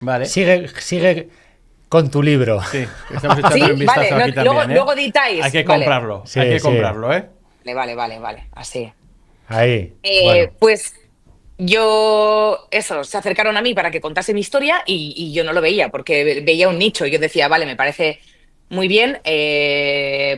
Vale. Sigue con tu libro. Sí, estamos echando ¿Sí? un Vale, vistazo aquí luego, también, ¿eh? luego Hay editáis. que Vale, comprarlo, hay Sí, que sí. comprarlo, ¿eh? vale, así. Ahí. Bueno. Pues yo, eso, se acercaron a mí para que contase mi historia y yo no lo veía porque veía un nicho. Yo decía, vale, me parece muy bien,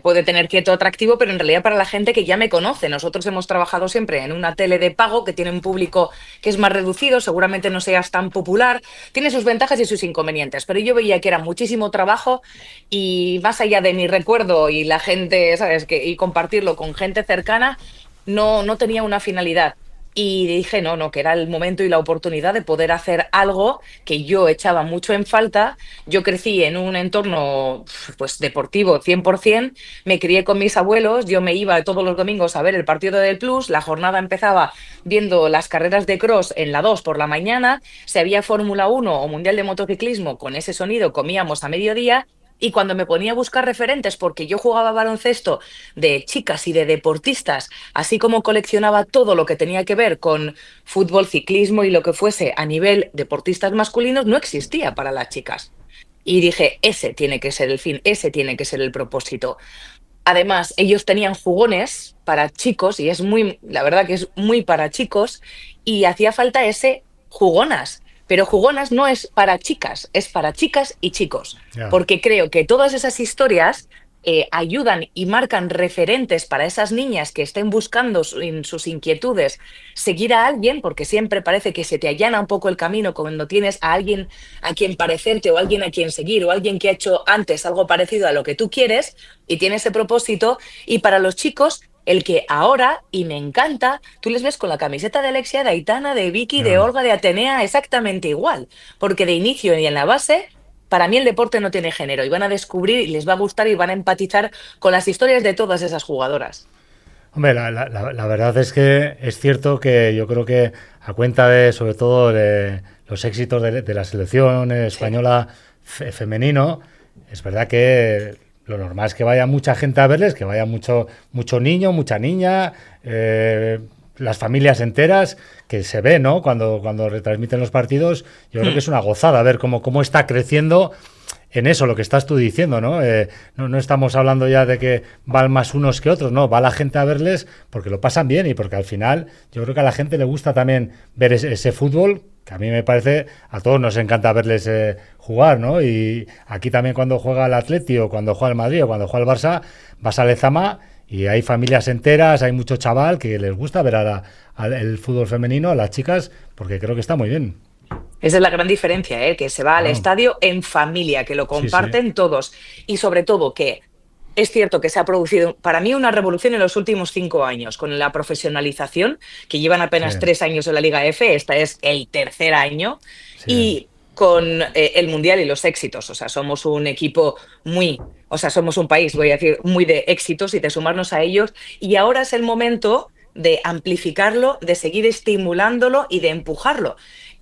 puede tener cierto atractivo, pero en realidad para la gente que ya me conoce. Nosotros hemos trabajado siempre en una tele de pago que tiene un público que es más reducido, seguramente no seas tan popular, tiene sus ventajas y sus inconvenientes, pero yo veía que era muchísimo trabajo y más allá de mi recuerdo y la gente, ¿sabes? Y compartirlo con gente cercana, no tenía una finalidad. Y dije, no, que era el momento y la oportunidad de poder hacer algo que yo echaba mucho en falta. Yo crecí en un entorno pues deportivo 100%, me crié con mis abuelos, yo me iba todos los domingos a ver el partido del Plus, la jornada empezaba viendo las carreras de cross en la 2 por la mañana, si había Fórmula 1 o Mundial de Motociclismo, con ese sonido comíamos a mediodía. Y cuando me ponía a buscar referentes, porque yo jugaba baloncesto de chicas y de deportistas, así como coleccionaba todo lo que tenía que ver con fútbol, ciclismo y lo que fuese a nivel deportistas masculinos, no existía para las chicas. Y dije, ese tiene que ser el fin, ese tiene que ser el propósito. Además, ellos tenían jugones para chicos y es muy, la verdad que es muy para chicos y hacía falta ese jugonas. Pero jugonas no es para chicas, es para chicas y chicos, Ya. porque creo que todas esas historias ayudan y marcan referentes para esas niñas que estén buscando en sus inquietudes seguir a alguien, porque siempre parece que se te allana un poco el camino cuando tienes a alguien a quien parecerte o alguien a quien seguir o alguien que ha hecho antes algo parecido a lo que tú quieres y tiene ese propósito. Y para los chicos, el que ahora, y me encanta, tú les ves con la camiseta de Alexia, de Aitana, de Vicky, de Ya. Olga, de Atenea, exactamente igual, porque de inicio y en la base, para mí el deporte no tiene género y van a descubrir y les va a gustar y van a empatizar con las historias de todas esas jugadoras. Hombre, la verdad es que es cierto que yo creo que a cuenta de, sobre todo, de los éxitos de la selección Sí. española femenino, es verdad que lo normal es que vaya mucha gente a verles, que vaya mucho niño, mucha niña, las familias enteras, que se ve, ¿no? Cuando retransmiten los partidos, yo creo que Hmm. es una gozada ver cómo está creciendo en eso, lo que estás tú diciendo, ¿no? No estamos hablando ya de que van más unos que otros, no, va la gente a verles porque lo pasan bien y porque al final yo creo que a la gente le gusta también ver ese fútbol, que a mí me parece, a todos nos encanta verles jugar, ¿no? Y aquí también cuando juega el Atleti o cuando juega el Madrid o cuando juega el Barça, vas a Lezama y hay familias enteras, hay mucho chaval que les gusta ver el fútbol femenino, a las chicas, porque creo que está muy bien. Esa es la gran diferencia, ¿eh? Que se va al Claro. estadio en familia, que lo Sí, sí. comparten todos y sobre todo que es cierto que se ha producido para mí una revolución en los últimos 5 años con la profesionalización, que llevan Sí, apenas 3 años en la Liga F, esta es el tercer año, sí. y con el Mundial y los éxitos. O sea, somos un equipo o sea, somos un país, voy a decir, muy de éxitos y de sumarnos a ellos. Y ahora es el momento de amplificarlo, de seguir estimulándolo y de empujarlo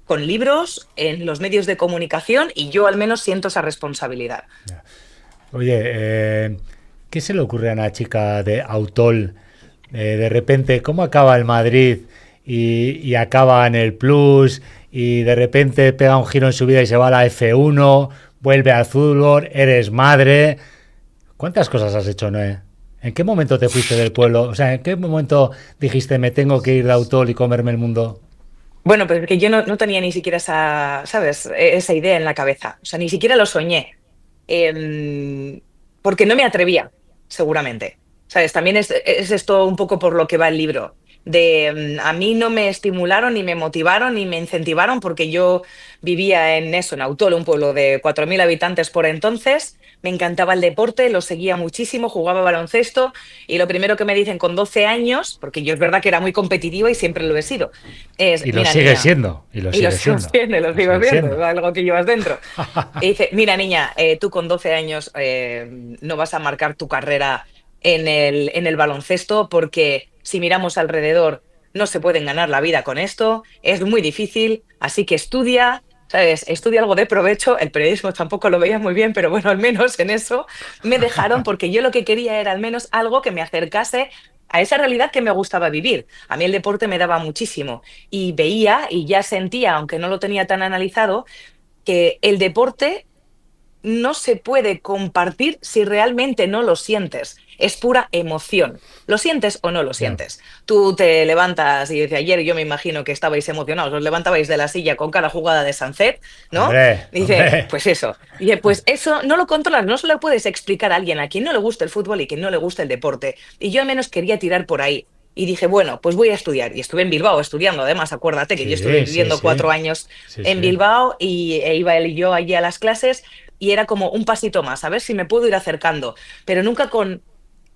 con libros en los medios de comunicación y yo al menos siento esa responsabilidad. Oye, ¿qué se le ocurre a una chica de Autol? De repente, ¿cómo acaba el Madrid y acaba en el Plus y de repente pega un giro en su vida y se va a la F1, vuelve al fútbol, eres madre? ¿Cuántas cosas has hecho, Noé? ¿En qué momento te fuiste del pueblo? O sea, ¿en qué momento dijiste me tengo que ir de Autol y comerme el mundo? Bueno, pero es que yo no tenía ni siquiera esa, ¿sabes? Esa idea en la cabeza. O sea, ni siquiera lo soñé. Em, Porque no me atrevía, seguramente. ¿Sabes? También es esto un poco por lo que va el libro. A mí no me estimularon, ni me motivaron, ni me incentivaron, porque yo vivía en eso, en Autol, un pueblo de 4.000 habitantes por entonces. Me encantaba el deporte, lo seguía muchísimo, jugaba baloncesto. Y lo primero que me dicen con 12 años, porque yo es verdad que era muy competitiva y siempre lo he sido, es: Y lo mira, sigue niña, siendo, y lo y lo sigue sigo siendo, siendo, y lo lo sigo sigue siendo, es siendo. algo que llevas dentro. Y dice: mira, niña, tú con 12 años no vas a marcar tu carrera en el baloncesto porque si miramos alrededor no se pueden ganar la vida con esto, es muy difícil, así que estudia, ¿sabes? Estudia algo de provecho. El periodismo tampoco lo veía muy bien, pero bueno, al menos en eso me dejaron porque yo lo que quería era al menos algo que me acercase a esa realidad que me gustaba vivir. A mí el deporte me daba muchísimo y veía y ya sentía, aunque no lo tenía tan analizado, que el deporte no se puede compartir si realmente no lo sientes. Es pura emoción. ¿Lo sientes o no lo Ya. sientes? Tú te levantas y desde ayer yo me imagino que estabais emocionados, os levantabais de la silla con cada jugada de Sunset, ¿no? Hombre, Dice, hombre. pues eso. Dice, pues eso no lo controlas, no se lo puedes explicar a alguien a quien no le gusta el fútbol y quien no le gusta el deporte. Y yo al menos quería tirar por ahí. Y dije, bueno, pues voy a estudiar. Y estuve en Bilbao estudiando, además, acuérdate que yo estuve Sí, sí, viviendo sí. 4 años Sí, en sí. Bilbao e iba él y yo allí a las clases y era como un pasito más, a ver si me puedo ir acercando, pero nunca con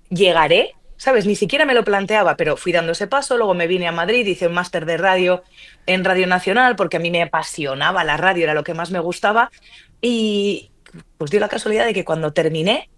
llegaré, ¿sabes? Ni siquiera me lo planteaba, pero fui dando ese paso, luego me vine a Madrid, hice un máster de radio en Radio Nacional, porque a mí me apasionaba la radio, era lo que más me gustaba, y pues dio la casualidad de que cuando terminé,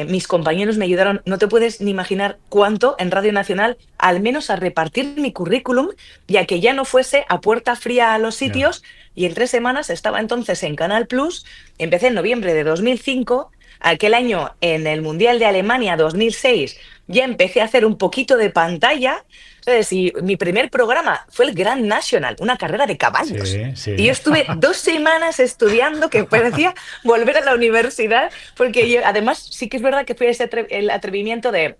mis compañeros me ayudaron, no te puedes ni imaginar cuánto en Radio Nacional, al menos a repartir mi currículum, ya que ya no fuese a puerta fría a los Ya. sitios, y en 3 semanas estaba entonces en Canal Plus, empecé en noviembre de 2005. Aquel año en el Mundial de Alemania 2006 ya empecé a hacer un poquito de pantalla, ¿sabes? Y mi primer programa fue el Grand National, una carrera de caballos. Sí, sí. Y yo estuve 2 semanas estudiando, que parecía volver a la universidad, porque yo, además sí que es verdad que fui el atrevimiento de,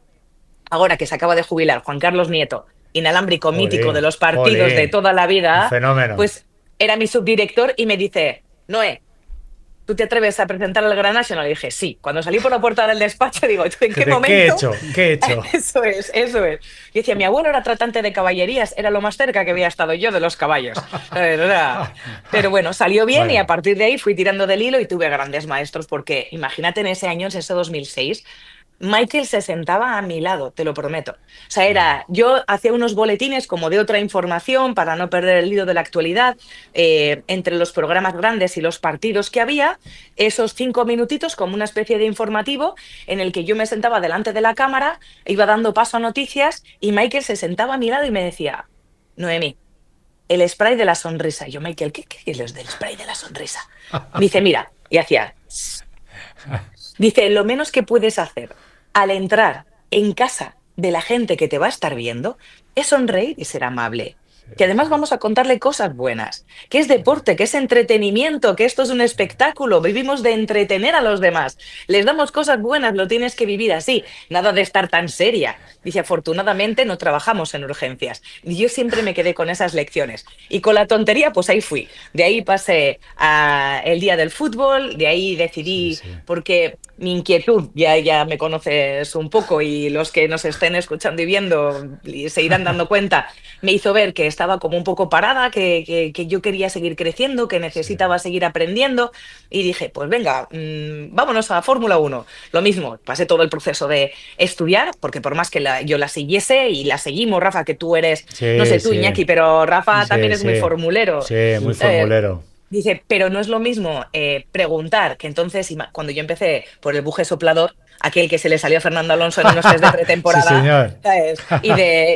ahora que se acaba de jubilar Juan Carlos Nieto, inalámbrico mítico de Jolín, los partidos de jolín. toda la Un vida, fenómeno. pues era mi subdirector y me dice, Noé, ¿tú te atreves a presentar al Gran National? Y dije, sí. Cuando salí por la puerta del despacho, digo, ¿en qué ¿Qué he momento? hecho? ¿Qué he hecho? Eso es, eso es. Y decía, mi abuelo era tratante de caballerías, era lo más cerca que había estado yo de los caballos. Pero bueno, salió bien y a Bueno, partir de ahí fui tirando del hilo y tuve grandes maestros, porque imagínate en ese año, en ese 2006, Michael se sentaba a mi lado, te lo prometo. O sea, yo hacía unos boletines como de otra información para no perder el hilo de la actualidad, entre los programas grandes y los partidos que había, esos 5 minutitos como una especie de informativo en el que yo me sentaba delante de la cámara, iba dando paso a noticias y Michael se sentaba a mi lado y me decía, Noemí, el spray de la sonrisa. Y yo, Michael, ¿qué es lo del spray de la sonrisa? Me dice, mira, y hacía... Dice, lo menos que puedes hacer al entrar en casa de la gente que te va a estar viendo es sonreír y ser amable. Que además vamos a contarle cosas buenas, que es deporte, que es entretenimiento, que esto es un espectáculo, vivimos de entretener a los demás. Les damos cosas buenas, lo tienes que vivir así, nada de estar tan seria. Dice, afortunadamente no trabajamos en urgencias. Y yo siempre me quedé con esas lecciones. Y con la tontería, pues ahí fui. De ahí pasé a el día del fútbol, de ahí sí, decidí, sí. porque mi inquietud, ya me conoces un poco y los que nos estén escuchando y viendo se irán dando cuenta, me hizo ver que estaba como un poco parada, que yo quería seguir creciendo, que Sí. necesitaba seguir aprendiendo y dije, pues venga, vámonos a Fórmula 1. Lo mismo, pasé todo el proceso de estudiar, porque por más que yo la siguiese y la seguimos, Rafa, que tú eres, no Sí, sé tú, sí. Iñaki, pero Rafa también Sí, es muy sí. formulero. Sí, muy Eh, formulero. Dice, pero no es lo mismo preguntar, que entonces cuando yo empecé por el buje soplador, aquel que se le salió a Fernando Alonso en unos test de Sí, pretemporada, señor. ¿sabes?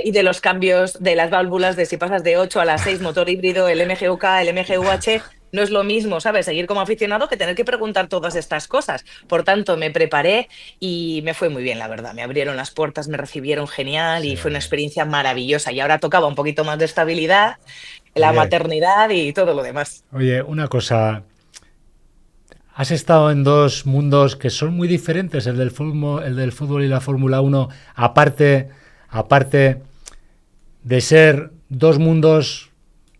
Y de los cambios de las válvulas, de si pasas de 8 a las 6 motor híbrido, el MGUK, el MGUH, no es lo mismo, ¿sabes? Seguir como aficionado que tener que preguntar todas estas cosas. Por tanto, me preparé y me fue muy bien, la verdad. Me abrieron las puertas, me recibieron genial Sí. y fue una experiencia maravillosa. Y ahora tocaba un poquito más de estabilidad, la Oye, maternidad y todo lo demás. oye, una cosa. Has estado en dos mundos que son muy diferentes, el del fútbol y la Fórmula 1, aparte de ser dos mundos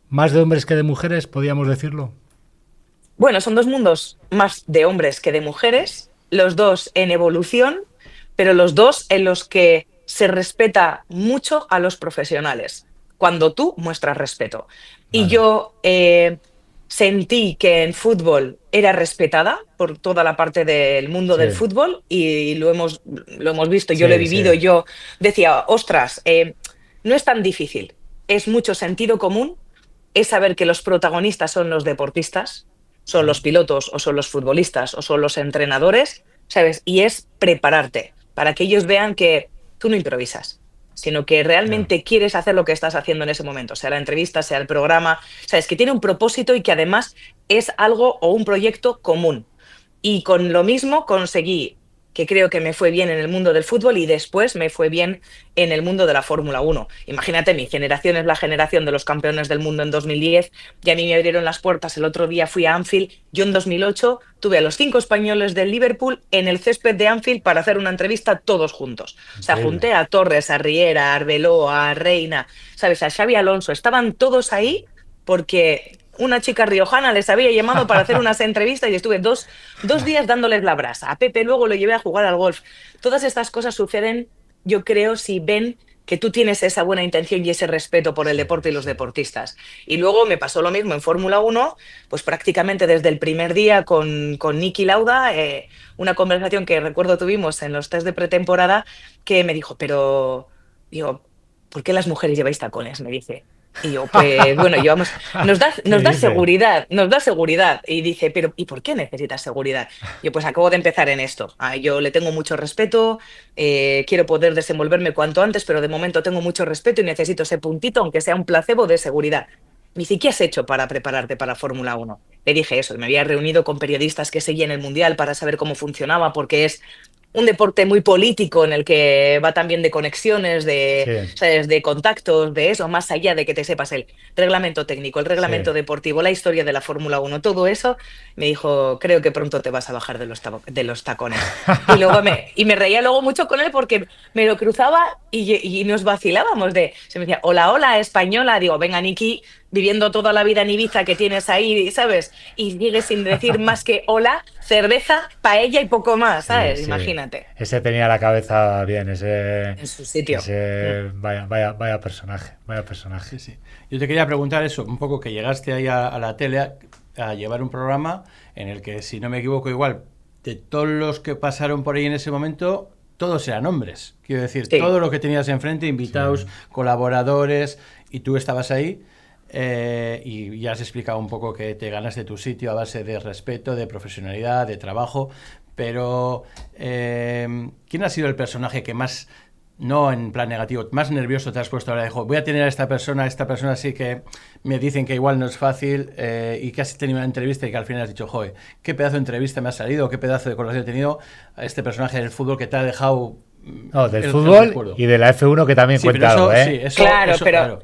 más de hombres que de mujeres, podríamos decirlo. Bueno, son dos mundos más de hombres que de mujeres, los dos en evolución, pero los dos en los que se respeta mucho a los profesionales, cuando tú muestras respeto. Y Vale. yo sentí que en fútbol era respetada por toda la parte del mundo Sí, del fútbol y lo hemos visto, yo lo he sí, sí. vivido, yo decía, ostras, no es tan difícil, es mucho sentido común, es saber que los protagonistas son los deportistas, son los pilotos o son los futbolistas o son los entrenadores, ¿sabes? Y es prepararte para que ellos vean que tú no improvisas, sino que Ya. realmente quieres hacer lo que estás haciendo en ese momento, sea la entrevista, sea el programa, ¿sabes? Que tiene un propósito y que además es algo o un proyecto común. Y con lo mismo conseguí que creo que me fue bien en el mundo del fútbol y después me fue bien en el mundo de la Fórmula 1. Imagínate, mi generación es la generación de los campeones del mundo en 2010 y a mí me abrieron las puertas. El otro día fui a Anfield. Yo en 2008 tuve a los 5 españoles del Liverpool en el césped de Anfield para hacer una entrevista todos juntos. O sea, junté a Torres, a Riera, a Arbeloa, a Reina, ¿sabes? A Xavi Alonso. Estaban todos ahí porque una chica riojana les había llamado para hacer unas entrevistas y estuve dos días dándoles la brasa. A Pepe luego lo llevé a jugar al golf. Todas estas cosas suceden, yo creo, si ven que tú tienes esa buena intención y ese respeto por el deporte y los deportistas. Y luego me pasó lo mismo en Fórmula 1, pues prácticamente desde el primer día con Niki Lauda, una conversación que recuerdo tuvimos en los test de pretemporada, que me dijo, pero, digo, ¿por qué las mujeres lleváis tacones? Me dice. Y yo, pues bueno, llevamos, nos da seguridad. Y dice, pero ¿y por qué necesitas seguridad? Yo pues acabo de empezar en esto. Yo le tengo mucho respeto, quiero poder desenvolverme cuanto antes, pero de momento tengo mucho respeto y necesito ese puntito, aunque sea un placebo de seguridad. Me dice, ¿qué has hecho para prepararte para Fórmula 1? Le dije eso, me había reunido con periodistas que seguían el Mundial para saber cómo funcionaba, porque es un deporte muy político en el que va también de conexiones, ¿sabes? De contactos, de eso, más allá de que te sepas el reglamento técnico, el reglamento deportivo, la historia de la Fórmula 1, todo eso. Me dijo, creo que pronto te vas a bajar de los tacones. Y luego me reía luego mucho con él porque me lo cruzaba y nos vacilábamos se me decía, hola, hola, española. Digo, venga, Niki, viviendo toda la vida en Ibiza que tienes ahí, ¿sabes? Y sigues sin decir más que hola, cerveza, paella y poco más, ¿sabes? Sí. Imagínate. Ese tenía la cabeza bien, en su sitio. Vaya personaje. Sí. Yo te quería preguntar eso, un poco que llegaste ahí a la tele a llevar un programa en el que, si no me equivoco, igual, de todos los que pasaron por ahí en ese momento, todos eran hombres. Quiero decir, todo lo que tenías enfrente, invitados, colaboradores, y tú estabas ahí. Y ya has explicado un poco que te ganaste tu sitio a base de respeto, de profesionalidad, de trabajo, pero ¿quién ha sido el personaje que más, no en plan negativo, más nervioso te has puesto ahora? Dijo, voy a tener a esta persona sí que me dicen que igual no es fácil, y que has tenido una entrevista y que al final has dicho, joder, qué pedazo de entrevista me ha salido, qué pedazo de conversación he tenido a este personaje del fútbol que te ha dejado... No, del fútbol y de la F1 que también cuenta algo, ¿eh? Claro.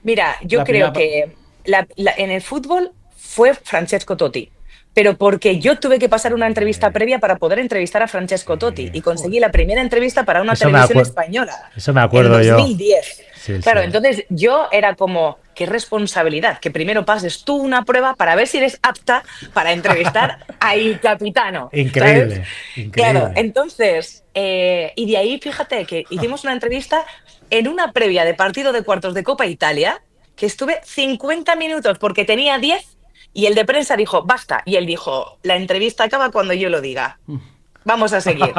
Mira, yo creo que en el fútbol fue Francesco Totti, pero porque yo tuve que pasar una entrevista previa para poder entrevistar a Francesco Totti y conseguí la primera entrevista para una televisión española. Eso me acuerdo en yo. 2010. Claro, entonces yo era como, qué responsabilidad, que primero pases tú una prueba para ver si eres apta para entrevistar a Il Capitano. Increíble. Claro, entonces, y de ahí fíjate que hicimos una entrevista en una previa de partido de cuartos de Copa Italia, que estuve 50 minutos porque tenía 10 y el de prensa dijo, basta. Y él dijo, la entrevista acaba cuando yo lo diga. Vamos a seguir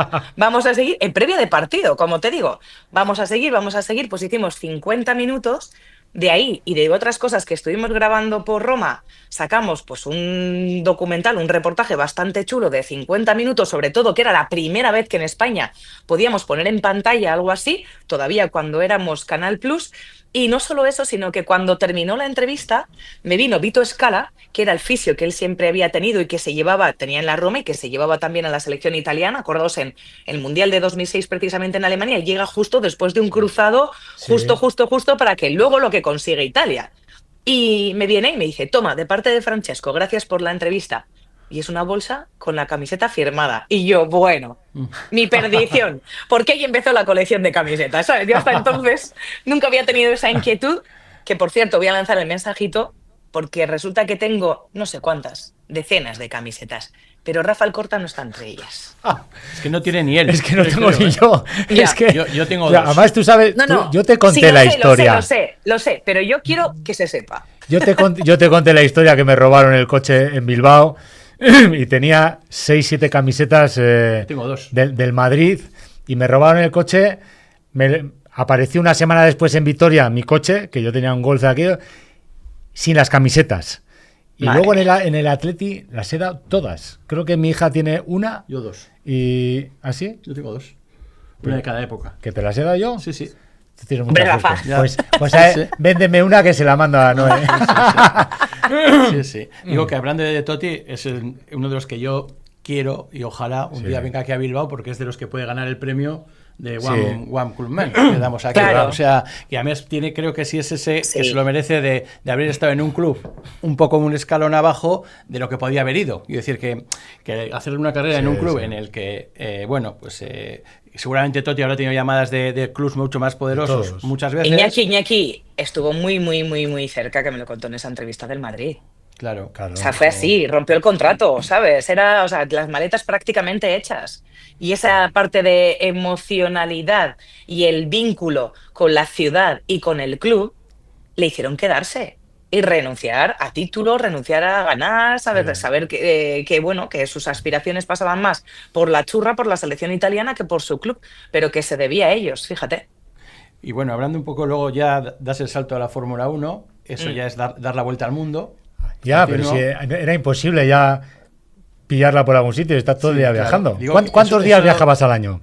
en previa de partido, como te digo. Vamos a seguir, pues hicimos 50 minutos. De ahí y de otras cosas que estuvimos grabando por Roma, sacamos pues un documental, un reportaje bastante chulo de 50 minutos, sobre todo que era la primera vez que en España podíamos poner en pantalla algo así, todavía cuando éramos Canal Plus. Y no solo eso, sino que cuando terminó la entrevista me vino Vito Scala, que era el fisio que él siempre había tenido y que tenía en la Roma y que se llevaba también a la selección italiana, acordaos en el Mundial de 2006 precisamente en Alemania, y llega justo después de un cruzado, justo para que luego lo que consigue Italia. Y me viene y me dice, toma, de parte de Francesco, gracias por la entrevista. Y es una bolsa con la camiseta firmada. Y yo, bueno, mi perdición. Porque ahí empezó la colección de camisetas, ¿sabes? Yo hasta entonces nunca había tenido esa inquietud, que por cierto voy a lanzar el mensajito, porque resulta que tengo no sé cuántas, decenas de camisetas, pero Rafa Alcorta no está entre ellas. Es que no tiene ni él. Es que no tengo ni yo. Ya. Es que yo tengo dos. Además, tú sabes, yo te conté la historia. Lo sé, pero yo quiero que se sepa. Yo te conté la historia que me robaron el coche en Bilbao. Y tenía 6-7 camisetas Tengo dos. del Madrid y me robaron el coche. Apareció una semana después en Vitoria mi coche, que yo tenía un Golf de aquí, sin las camisetas. Y luego en el Atleti las he dado todas. Creo que mi hija tiene una. Yo dos. ¿Y así? Yo tengo dos. Una de cada época. ¿Que te las he dado yo? Sí. Tú tienes mucha Rafa. suerte. Pues véndeme una que se la mando a Noé. Sí. Digo que hablando de Totti, es uno de los que yo quiero y ojalá un día venga aquí a Bilbao, porque es de los que puede ganar el premio de One Club Man que damos aquí. Claro. O sea, y además tiene, creo que sí es ese que se lo merece de haber estado en un club un poco un escalón abajo de lo que podía haber ido. Y decir que hacer una carrera en un club en el que, bueno, pues seguramente Totti habrá tenido llamadas de clubs mucho más poderosos muchas veces. Iñaki estuvo muy cerca, que me lo contó en esa entrevista del Madrid. Claro. O sea, fue así, rompió el contrato, ¿sabes? Era, o sea, las maletas prácticamente hechas. Y esa parte de emocionalidad y el vínculo con la ciudad y con el club le hicieron quedarse y renunciar a títulos, renunciar a ganar, saber bueno, que sus aspiraciones pasaban más por la churra, por la selección italiana que por su club, pero que se debía a ellos, fíjate. Y bueno, hablando un poco, luego ya das el salto a la Fórmula 1, eso ya es dar la vuelta al mundo. Ya, pero si era imposible ya pillarla por algún sitio, está todo el día viajando. Digo, ¿Cuántos días viajabas al año?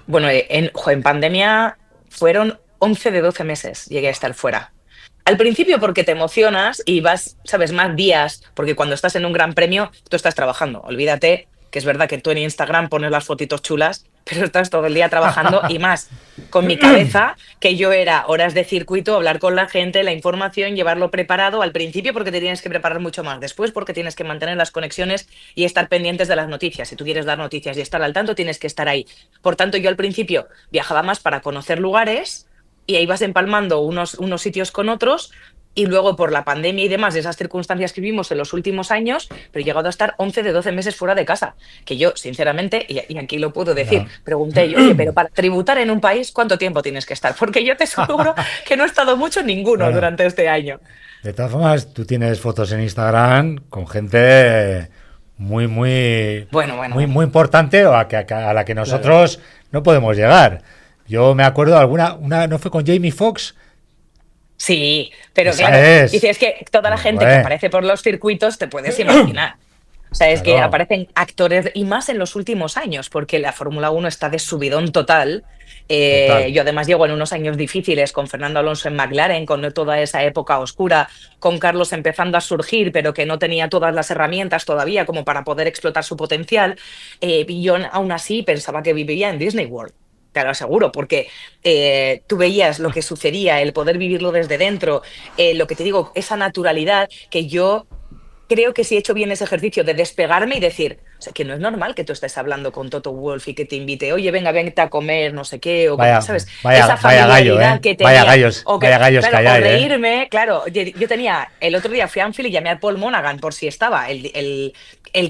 Bueno, en pandemia fueron 11 de 12 meses llegué a estar fuera. Al principio porque te emocionas y vas, sabes, más días, porque cuando estás en un gran premio, tú estás trabajando. Olvídate que es verdad que tú en Instagram pones las fotitos chulas, pero estás todo el día trabajando y más con mi cabeza, que yo era horas de circuito, hablar con la gente, la información, llevarlo preparado al principio porque te tienes que preparar mucho más, después porque tienes que mantener las conexiones y estar pendientes de las noticias. Si tú quieres dar noticias y estar al tanto, tienes que estar ahí. Por tanto, yo al principio viajaba más para conocer lugares y ahí vas empalmando unos sitios con otros. Y luego por la pandemia y demás, de esas circunstancias que vivimos en los últimos años, pero he llegado a estar 11 de 12 meses fuera de casa. Que yo, sinceramente, y aquí lo puedo decir, pregunté yo, oye, pero para tributar en un país, ¿cuánto tiempo tienes que estar? Porque yo te aseguro que no he estado mucho ninguno durante este año. De todas formas, tú tienes fotos en Instagram con gente muy muy importante o a la que nosotros no podemos llegar. Yo me acuerdo alguna, ¿no fue con Jamie Foxx? Sí, pero Esa claro, dice, es que toda la gente que aparece por los circuitos te puedes imaginar. O sea, es que aparecen actores, y más en los últimos años, porque la Fórmula 1 está de subidón total. Yo además llego en unos años difíciles con Fernando Alonso en McLaren, con toda esa época oscura, con Carlos empezando a surgir, pero que no tenía todas las herramientas todavía como para poder explotar su potencial. Y yo aún así pensaba que vivía en Disney World. Te lo aseguro, porque tú veías lo que sucedía, el poder vivirlo desde dentro, lo que te digo, esa naturalidad que yo creo que sí he hecho bien ese ejercicio de despegarme y decir, o sea, que no es normal que tú estés hablando con Toto Wolff y que te invite, oye, venga, vente a comer, no sé qué, o ¿sabes? Esa familiaridad que tenía. Vaya gallos que hay, o reírme, claro. Yo tenía, el otro día fui a Anfield y llamé a Paul Monaghan por si estaba, el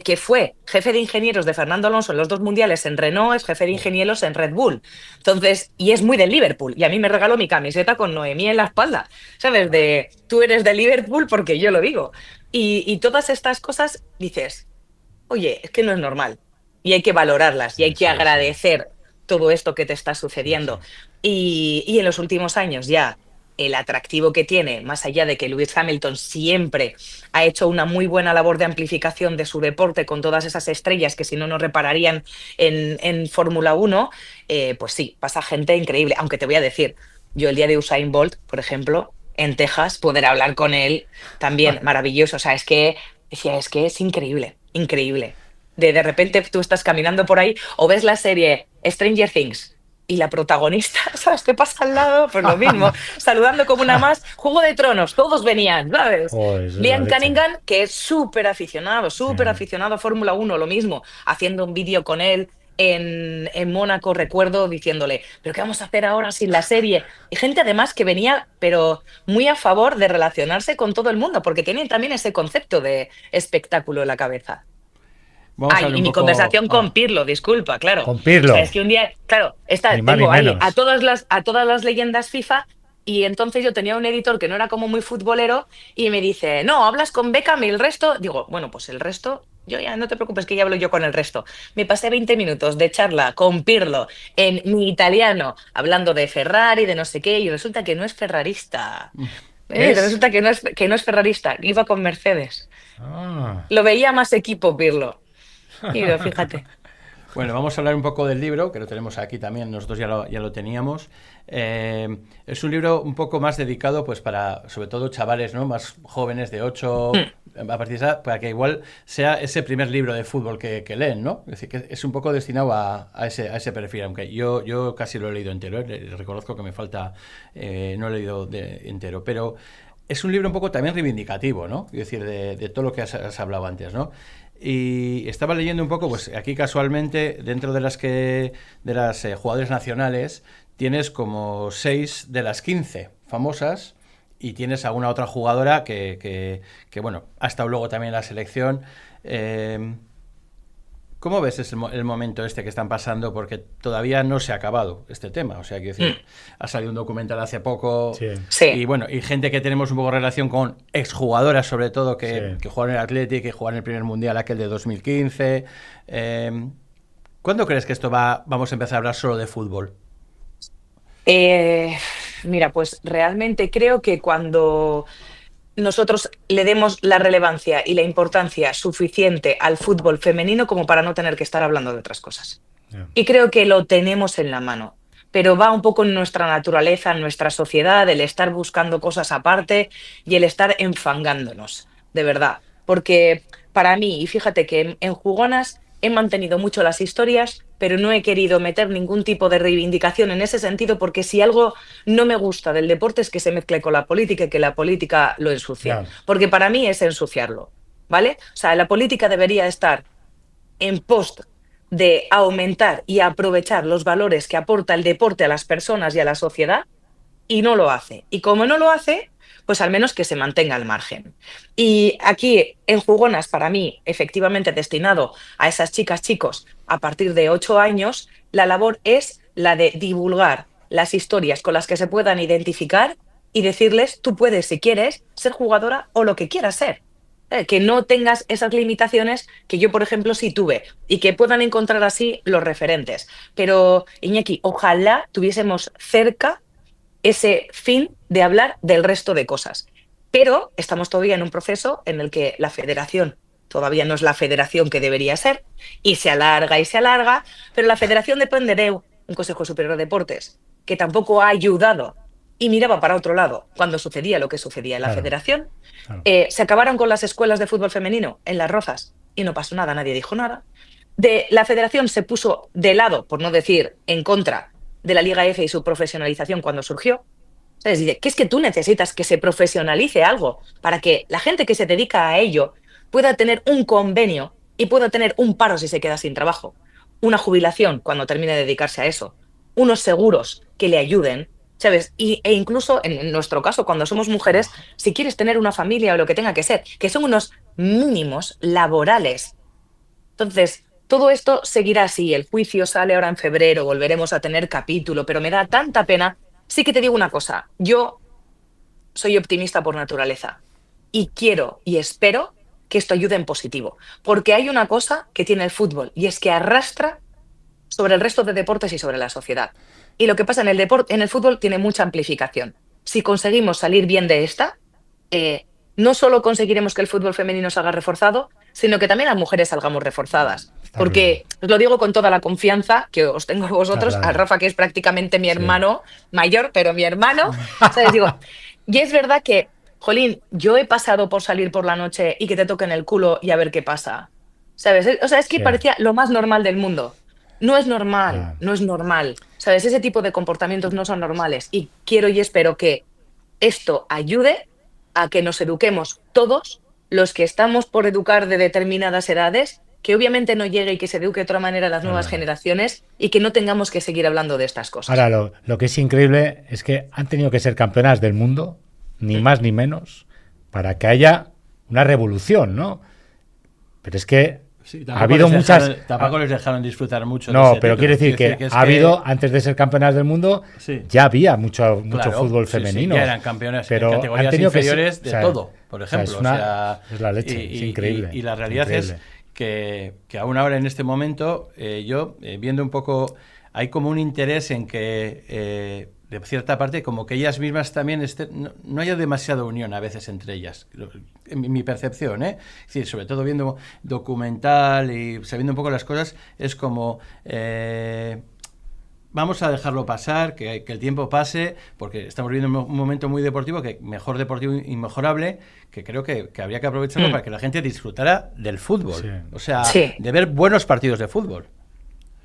que fue jefe de ingenieros de Fernando Alonso en los 2 mundiales en Renault, es jefe de ingenieros en Red Bull. Entonces, y es muy del Liverpool, y a mí me regaló mi camiseta con Noemí en la espalda, ¿sabes? De, tú eres de Liverpool porque yo lo digo. Y todas estas cosas dices, oye, es que no es normal. Y hay que valorarlas y hay que agradecer todo esto que te está sucediendo. Y en los últimos años ya el atractivo que tiene, más allá de que Lewis Hamilton siempre ha hecho una muy buena labor de amplificación de su deporte con todas esas estrellas que si no nos repararían en Fórmula 1, pues sí, pasa gente increíble. Aunque te voy a decir, yo el día de Usain Bolt, por ejemplo, en Texas, poder hablar con él también maravilloso. O sea, es que es increíble, increíble. De repente tú estás caminando por ahí o ves la serie Stranger Things y la protagonista, ¿sabes? Te pasa al lado, pues lo mismo, saludando como una más. Juego de Tronos, todos venían, ¿sabes? Liam Cunningham, que es súper aficionado a Fórmula 1, lo mismo, haciendo un vídeo con él en Mónaco, recuerdo, diciéndole, ¿pero qué vamos a hacer ahora sin la serie? Y gente además que venía, pero muy a favor de relacionarse con todo el mundo, porque tienen también ese concepto de espectáculo en la cabeza. Y mi conversación con Pirlo, disculpa, claro. Con Pirlo. O sea, es que un día, claro, tengo ahí a todas las leyendas FIFA. Y entonces yo tenía un editor que no era como muy futbolero y me dice, no, hablas con Beckham y el resto. Digo, bueno, pues el resto, yo ya no te preocupes que ya hablo yo con el resto. Me pasé 20 minutos de charla con Pirlo en mi italiano, hablando de Ferrari, de no sé qué, y resulta que no es ferrarista. Resulta que no es ferrarista, iba con Mercedes. Lo veía más equipo Pirlo. Y fíjate. Bueno, vamos a hablar un poco del libro, que lo tenemos aquí también, nosotros ya lo teníamos. Es un libro un poco más dedicado pues para, sobre todo, chavales, ¿no? Más jóvenes de 8 a partir de esa, para que igual sea ese primer libro de fútbol que leen, ¿no? Es decir, que es un poco destinado a ese perfil, aunque yo casi lo he leído entero, reconozco que me falta, no he leído entero, pero es un libro un poco también reivindicativo, ¿no? Es decir, de todo lo que has hablado antes, ¿no? Y estaba leyendo un poco, pues aquí casualmente, dentro de las jugadores nacionales, tienes como 6 de las 15 famosas y tienes alguna otra jugadora que bueno, ha estado luego también en la selección. ¿Cómo ves el momento este que están pasando? Porque todavía no se ha acabado este tema. O sea, quiero decir, ha salido un documental hace poco Sí. y bueno, y gente que tenemos un poco de relación con exjugadoras, sobre todo, que jugaron en el Athletic, que jugaron el primer mundial, aquel de 2015. ¿Cuándo crees que vamos a empezar a hablar solo de fútbol? Mira, pues realmente creo que cuando nosotros le demos la relevancia y la importancia suficiente al fútbol femenino como para no tener que estar hablando de otras cosas. Yeah. Y creo que lo tenemos en la mano, pero va un poco en nuestra naturaleza, en nuestra sociedad, el estar buscando cosas aparte y el estar enfangándonos, de verdad. Porque para mí, y fíjate que en Jugonas he mantenido mucho las historias, pero no he querido meter ningún tipo de reivindicación en ese sentido, porque si algo no me gusta del deporte es que se mezcle con la política y que la política lo ensucie. Yeah. Porque para mí es ensuciarlo, ¿vale? O sea, la política debería estar en pos de aumentar y aprovechar los valores que aporta el deporte a las personas y a la sociedad, y no lo hace. Y como no lo hace, pues al menos que se mantenga al margen. Y aquí en Jugonas, para mí, efectivamente destinado a esas chicas, chicos, a partir de 8 años, la labor es la de divulgar las historias con las que se puedan identificar y decirles, tú puedes, si quieres, ser jugadora o lo que quieras ser. Que no tengas esas limitaciones que yo, por ejemplo, sí tuve y que puedan encontrar así los referentes. Pero, Iñaki, ojalá tuviésemos cerca ese fin de hablar del resto de cosas. Pero estamos todavía en un proceso en el que la federación todavía no es la federación que debería ser y se alarga, pero la federación depende de un Consejo Superior de Deportes que tampoco ha ayudado y miraba para otro lado cuando sucedía lo que sucedía en la federación. Claro. Se acabaron con las escuelas de fútbol femenino en Las Rozas y no pasó nada, nadie dijo nada. La federación se puso de lado, por no decir en contra, de la Liga F y su profesionalización cuando surgió. ¿Sabes? Dice, que es que tú necesitas que se profesionalice algo para que la gente que se dedica a ello pueda tener un convenio y pueda tener un paro si se queda sin trabajo, una jubilación cuando termine de dedicarse a eso, unos seguros que le ayuden, ¿sabes? E incluso en nuestro caso, cuando somos mujeres, si quieres tener una familia o lo que tenga que ser, que son unos mínimos laborales. Entonces, todo esto seguirá así. El juicio sale ahora en febrero, volveremos a tener capítulo, pero me da tanta pena. Sí que te digo una cosa, yo soy optimista por naturaleza y quiero y espero que esto ayude en positivo, porque hay una cosa que tiene el fútbol y es que arrastra sobre el resto de deportes y sobre la sociedad. Y lo que pasa en el deporte, en el fútbol tiene mucha amplificación. Si conseguimos salir bien de esta, no solo conseguiremos que el fútbol femenino salga reforzado, sino que también las mujeres salgamos reforzadas. Está Porque os lo digo con toda la confianza que os tengo a vosotros, claro. a Rafa, que es prácticamente mi Sí. hermano mayor, pero mi hermano. ¿Sabes? Digo, y es verdad que, jolín, yo he pasado por salir por la noche y que te toquen el culo y a ver qué pasa. ¿Sabes? O sea, es que Sí. parecía lo más normal del mundo. No es normal, Claro. no es normal. ¿Sabes? Ese tipo de comportamientos no son normales. Y quiero y espero que esto ayude a que nos eduquemos todos los que estamos por educar de determinadas edades, que obviamente no llegue y que se eduque de otra manera a las nuevas generaciones y que no tengamos que seguir hablando de estas cosas. Ahora, lo que es increíble es que han tenido que ser campeonas del mundo, ni más ni menos, para que haya una revolución, ¿no? Pero es que Sí, ha habido muchas... Tampoco les dejaron disfrutar mucho. de No, ese pero título. quiere decir que es ha habido, antes de ser campeonas del mundo, Sí. ya había mucho Claro, fútbol sí, sí, femenino. ya eran campeones pero en han categorías tenido que inferiores ser- de o sea, todo, por o sea, ejemplo. es la leche, es increíble. Y la realidad increíble. es que aún ahora en este momento, yo viendo un poco, hay como un interés en que de cierta parte, como que ellas mismas también no haya demasiada unión a veces entre ellas, en mi percepción, ¿eh? Es decir, sobre todo viendo documental y sabiendo un poco las cosas, es como vamos a dejarlo pasar, que el tiempo pase, porque estamos viviendo un momento muy deportivo, que mejor deportivo inmejorable, que creo que habría que aprovecharlo para que la gente disfrutara del fútbol, Sí. o sea, Sí. de ver buenos partidos de fútbol.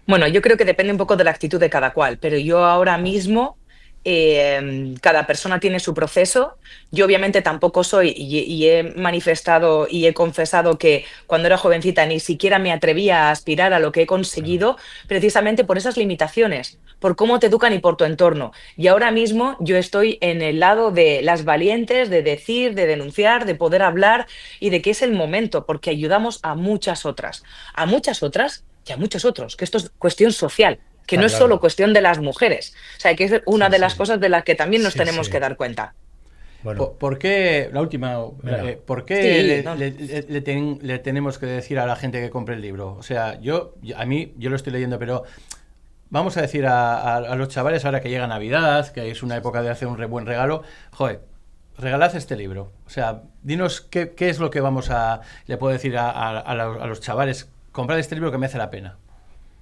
Bueno, yo creo que depende un poco de la actitud de cada cual, pero yo ahora mismo, cada persona tiene su proceso. Yo obviamente tampoco soy, y he manifestado y he confesado que cuando era jovencita ni siquiera me atrevía a aspirar a lo que he conseguido, precisamente por esas limitaciones, por cómo te educan y por tu entorno. Y ahora mismo yo estoy en el lado de las valientes, de decir, de denunciar, de poder hablar y de que es el momento, porque ayudamos a muchas otras y a muchos otros, que esto es cuestión social, que Está no es claro. solo cuestión de las mujeres. O sea, que es una Sí, de las sí. cosas de las que también nos Sí, tenemos sí. que dar cuenta. Bueno, ¿Por qué, la última, Venga. por qué Sí, no. le tenemos que decir a la gente que compre el libro? O sea, yo lo estoy leyendo, pero vamos a decir a los chavales ahora que llega Navidad, que es una época de hacer un buen regalo, joder, regalad este libro. O sea, dinos qué es lo que le puedo decir a los chavales, comprad este libro que merece la pena.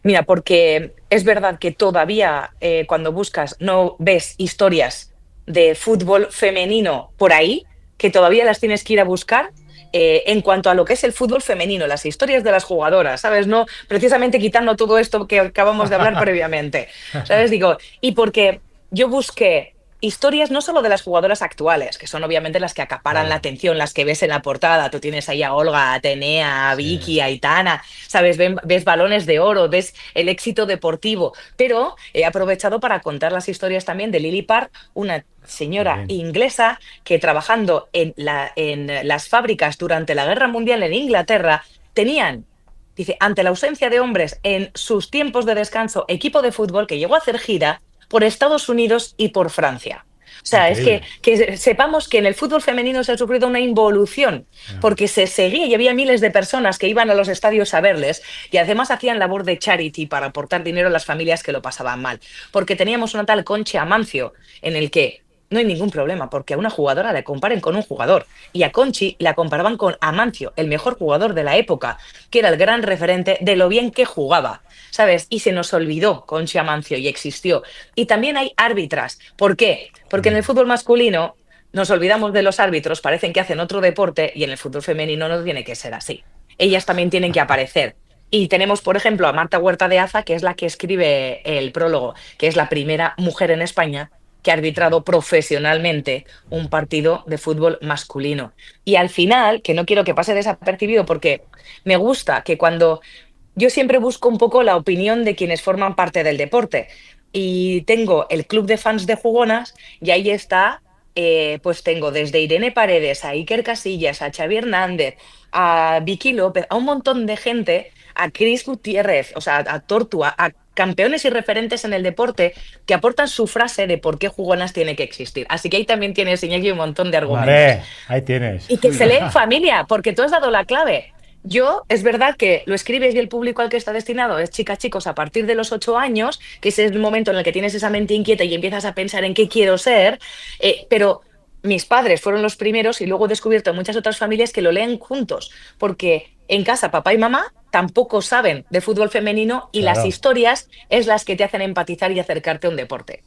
Mira, porque es verdad que todavía cuando buscas no ves historias de fútbol femenino por ahí, que todavía las tienes que ir a buscar. En cuanto a lo que es el fútbol femenino, las historias de las jugadoras, ¿sabes? No, precisamente quitando todo esto que acabamos de hablar previamente, ¿sabes? Digo, y porque yo busqué historias no solo de las jugadoras actuales, que son obviamente las que acaparan la claro. atención, las que ves en la portada. Tú tienes ahí a Olga, a Atenea, a Sí. Vicky, a Aitana, ¿sabes? Ves balones de oro, ves el éxito deportivo, pero he aprovechado para contar las historias también de Lily Parr, una señora Jolín. inglesa que trabajando en las fábricas durante la Guerra Mundial en Inglaterra tenían, dice, ante la ausencia de hombres en sus tiempos de descanso, equipo de fútbol que llegó a hacer gira por Estados Unidos y por Francia. O sea, es Increíble. que sepamos que en el fútbol femenino se ha sufrido una involución, porque se seguía y había miles de personas que iban a los estadios a verles y además hacían labor de charity para aportar dinero a las familias que lo pasaban mal. Porque teníamos una tal Conchi Amancio en el que no hay ningún problema, porque a una jugadora le comparen con un jugador y a Conchi la comparaban con Amancio, el mejor jugador de la época, que era el gran referente de lo bien que jugaba, ¿sabes? Y se nos olvidó Conchi Amancio y existió. Y también hay árbitras. ¿Por qué? Porque en el fútbol masculino nos olvidamos de los árbitros, parecen que hacen otro deporte y en el fútbol femenino no tiene que ser así. Ellas también tienen que aparecer. Y tenemos, por ejemplo, a Marta Huerta de Aza, que es la que escribe el prólogo, que es la primera mujer en España que ha arbitrado profesionalmente un partido de fútbol masculino. Y al final, que no quiero que pase desapercibido porque me gusta que cuando yo siempre busco un poco la opinión de quienes forman parte del deporte. Y tengo el club de fans de jugonas y ahí está, pues tengo desde Irene Paredes, a Iker Casillas, a Xavi Hernández, a Vicky López, a un montón de gente, a Cris Gutiérrez, o sea, a Tortua, a campeones y referentes en el deporte que aportan su frase de por qué jugonas tiene que existir. Así que ahí también tienes, Iñaki, un montón de argumentos. Hombre, ahí tienes. Y que se lee en familia, porque tú has dado la clave. Yo, es verdad que lo escribes y el público al que está destinado es chicas, chicos, a partir de los 8 años, que ese es el momento en el que tienes esa mente inquieta y empiezas a pensar en qué quiero ser, pero mis padres fueron los primeros y luego he descubierto en muchas otras familias que lo leen juntos, porque en casa papá y mamá tampoco saben de fútbol femenino y las Claro. historias es las que te hacen empatizar y acercarte a un deporte.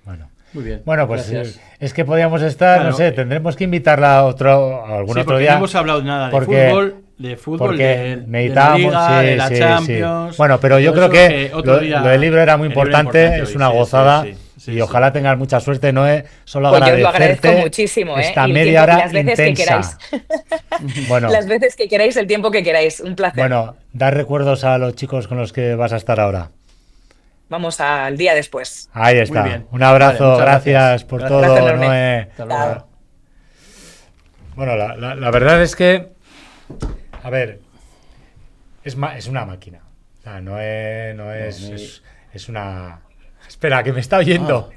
Bueno. Muy bien. Bueno, pues gracias. es que podíamos estar, Claro, no sé, tendremos que invitarla a algún Sí, otro porque día. no hemos hablado nada de porque- fútbol, porque de necesitábamos, la Liga, sí, de la sí, Champions. sí. Bueno, pero yo todo creo eso que otro lo día- del libro era muy el libro importante, es hoy, una sí, gozada sí, y sí. ojalá tengas mucha suerte, Noé. Solo Pues yo os lo agradecerte agradezco muchísimo, esta y el media tiempo, hora las veces que intensa. queráis. Bueno, Las veces que queráis, el tiempo que queráis. Un placer. bueno, dar recuerdos a los chicos con los que vas a estar ahora. Vamos al día después. Ahí está. bien. Un abrazo, Vale, muchas gracias gracias. por Gracias. todo, Gracias enorme. Noé. Hasta luego. Chao. Bueno, la verdad es que, a ver, es una máquina. O sea, no es una... Espera, que me está oyendo.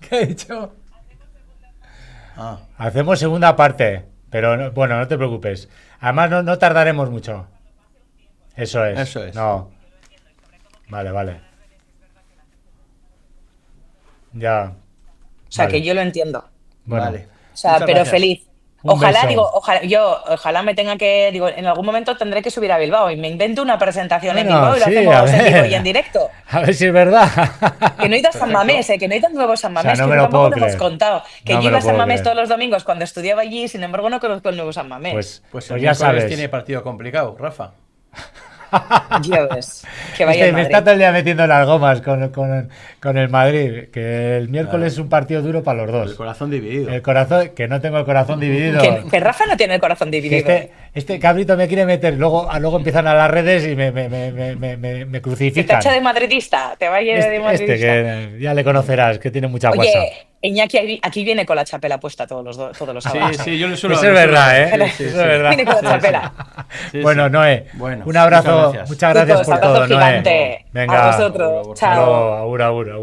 ¿Qué he dicho? Ah, Hacemos segunda parte, pero bueno, no te preocupes. Además, no tardaremos mucho. Eso es. Eso es. No. Vale, vale. Ya. O sea, Vale. que yo lo entiendo. Bueno, Vale. O sea, Muchas pero gracias. feliz. Un Ojalá, beso. ojalá me tenga que, digo, en algún momento tendré que subir a Bilbao y me invento una presentación en Bueno, Bilbao y lo sí, a hacemos en vivo y ver. en directo. A ver si es verdad. Que no he ido a San Perfecto. Mamés, que no he ido al nuevo San O sea, Mamés, no que me eso lo tampoco puedo lo hemos creer. contado. Que No yo me iba lo a San puedo Mamés creer. todos los domingos cuando estudiaba allí, sin embargo no conozco el nuevo San Mamés. Pues, Pues pues el ya miércoles sabes. tiene partido complicado, Rafa. Dios, que vaya el Me Madrid. está todo el día metiendo las gomas con el Madrid. Que el miércoles es un partido duro para los El dos. corazón dividido. El corazón, que no tengo el corazón dividido. Que Rafa no tiene el corazón Que dividido. este cabrito me quiere meter. Luego empiezan a las redes y me Que te crucifican. echa de madridista, te va a ir de madridista. Que ya le conocerás, que tiene mucha WhatsApp. Oye, Iñaki aquí viene con la chapela puesta todos los Sí, sábados. sí, yo le suelo. Eso es le suelo- verdad, ¿eh? Sí, sí, Eso sí. es verdad. Viene con la Sí, chapela. sí, Bueno, sí. Noé, Bueno, un abrazo. muchas gracias. Muchas gracias Chicos, por abrazo todo, Noé. gigante. Venga, A vosotros. Agur, agur. hasta luego. Chao. Agur, agur, agur.